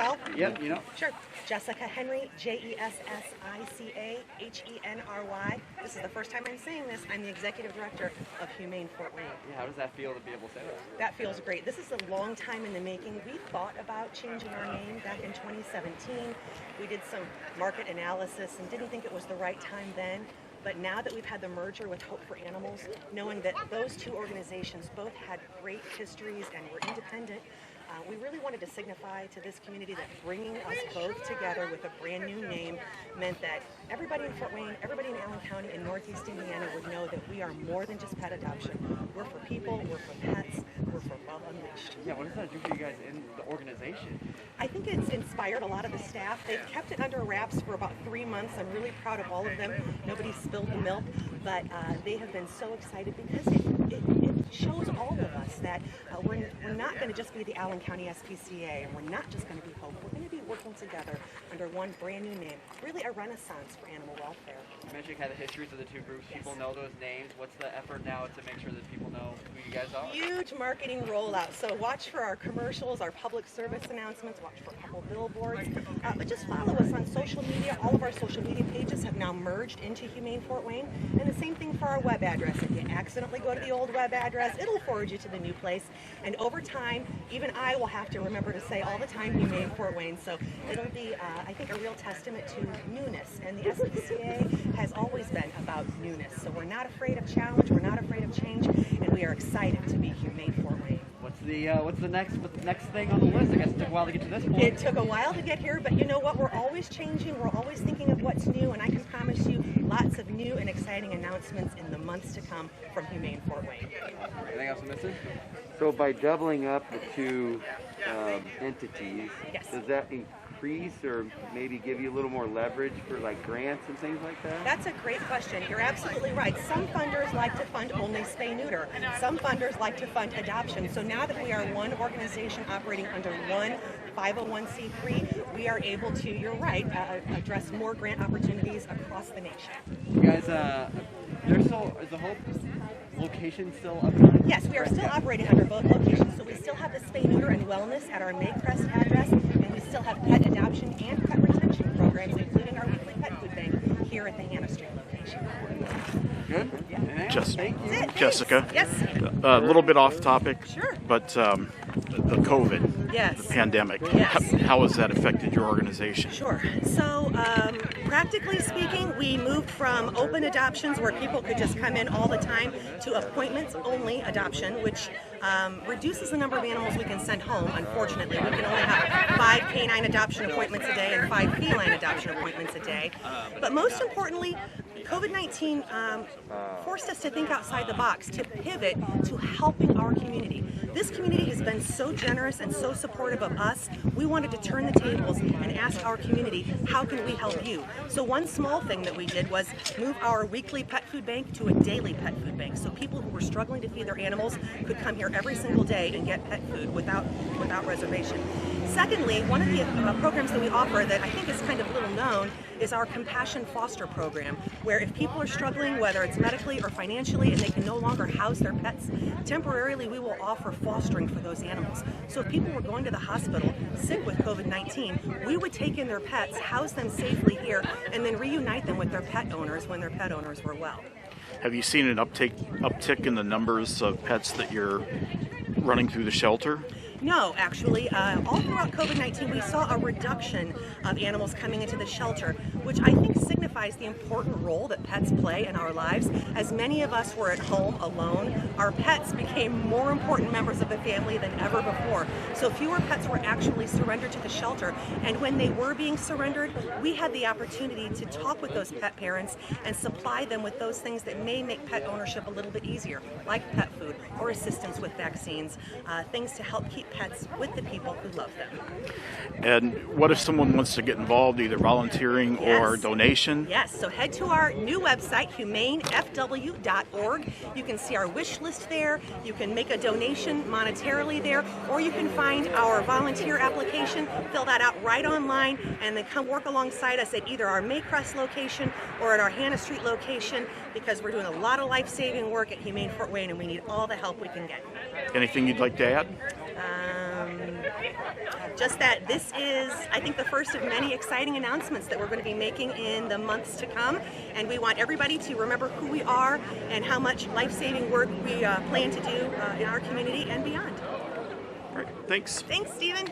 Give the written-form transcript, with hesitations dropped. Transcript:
spell? Yep, you know. Sure. Jessica Henry, JESSICA HENRY. This is the first time I'm saying this. I'm the Executive Director of Humane Fort Wayne. Yeah, how does that feel to be able to say that? That feels great. This is a long time in the making. We thought about changing our name back in 2017. We did some market analysis and didn't think it was the right time then. But now that we've had the merger with Hope for Animals, knowing that those two organizations both had great histories and were independent, we really wanted to signify to this community that bringing us both together with a brand new name meant that everybody in Fort Wayne, everybody in Allen County and Northeast Indiana would know that we are more than just pet adoption. We're for people, we're for pets, we're for Love Unleashed. Yeah, what does that do for you guys in the organization? I think it's inspired a lot of the staff. They've kept it under wraps for about 3 months. I'm really proud of all of them. Nobody spilled the milk, but they have been so excited because it shows all of us that we're not going to just be the Allen County SPCA, and we're not just going to be Hope. We're going to be working together under one brand new name, really a renaissance for animal welfare. You mentioned kind of the histories of the two groups. Yes. People know those names. What's the effort now to make sure that people know who you guys are? Huge marketing rollout. So watch for our commercials, our public service announcements, watch for a couple billboards. But just follow us on social media. All of our social media pages have now merged into Humane Fort Wayne. And the same thing for our web address. If you accidentally go to the old web address, it'll forward you to the new place. And over time, even I will have to remember to say all the time Humane Fort Wayne. So it'll be, I think, a real testament to newness. And the SPCA has always been about newness. So we're not afraid of challenge, we're not afraid of change, and we are excited to be Humane Fort Wayne. What's the next thing on the list? I guess it took a while to get to this point. It took a while to get here, but you know what? We're always changing. We're always thinking of what's new, and I can promise you lots of new and exciting announcements in the months to come from Humane Fort Wayne. Anything else I'm missing? So by doubling up the two entities, Yes. does that increase or maybe give you a little more leverage for like grants and things like that? That's a great question. You're absolutely right. Some funders like to fund only spay-neuter. Some funders like to fund adoption. So now that we are one organization operating under one 501c3, we are able to, you're right, address more grant opportunities across the nation. You guys, is the Hope location still up and running? Yes, we are still operating under both locations. So we still have the spay-neuter and wellness at our Maycrest address, and we still have pet adoption and pet retention programs, including our weekly pet food bank here at the Hannah Street location. Good? Yeah. Jessica, Yes. a little bit off topic, Sure. but the COVID, Yes. the pandemic, Yes. how has that affected your organization? Sure. So, practically speaking, we moved from open adoptions where people could just come in all the time to appointments-only adoption, which reduces the number of animals we can send home. Unfortunately, we can only have 5 canine adoption appointments a day and 5 feline adoption appointments a day. But most importantly, COVID-19 forced us to think outside the box, to pivot to helping our community. This community has been so generous and so supportive of us. We wanted to turn the tables and ask our community, how can we help you? So one small thing that we did was move our weekly pet food bank to a daily pet food bank. So people who were struggling to feed their animals could come here every single day and get pet food without reservation. Secondly, one of the programs that we offer that I think is kind of little known is our Compassion Foster program, where if people are struggling, whether it's medically or financially, and they can no longer house their pets, temporarily we will offer fostering for those animals. So if people were going to the hospital sick with COVID-19, we would take in their pets, house them safely here, and then reunite them with their pet owners when their pet owners were well. Have you seen an uptick in the numbers of pets that you're running through the shelter? No, actually, all throughout COVID-19, we saw a reduction of animals coming into the shelter, which I think signifies the important role that pets play in our lives. As many of us were at home alone, our pets became more important members of the family than ever before. So fewer pets were actually surrendered to the shelter, and when they were being surrendered, we had the opportunity to talk with those pet parents and supply them with those things that may make pet ownership a little bit easier, like pet food or assistance with vaccines, things to help keep pets with the people who love them. And what if someone wants to get involved, either volunteering or donation? Yes, so head to our new website, humanefw.org. You can see our wish list there. You can make a donation monetarily there, or you can find our volunteer application, fill that out right online, and then come work alongside us at either our Maycrest location or at our Hannah Street location, because we're doing a lot of life-saving work at Humane Fort Wayne, and we need all the help we can get. Anything you'd like to add? just that this is, I think, the first of many exciting announcements that we're going to be making in the months to come, and we want everybody to remember who we are and how much life-saving work we plan to do in our community and beyond. All right, thanks. Thanks, Stephen.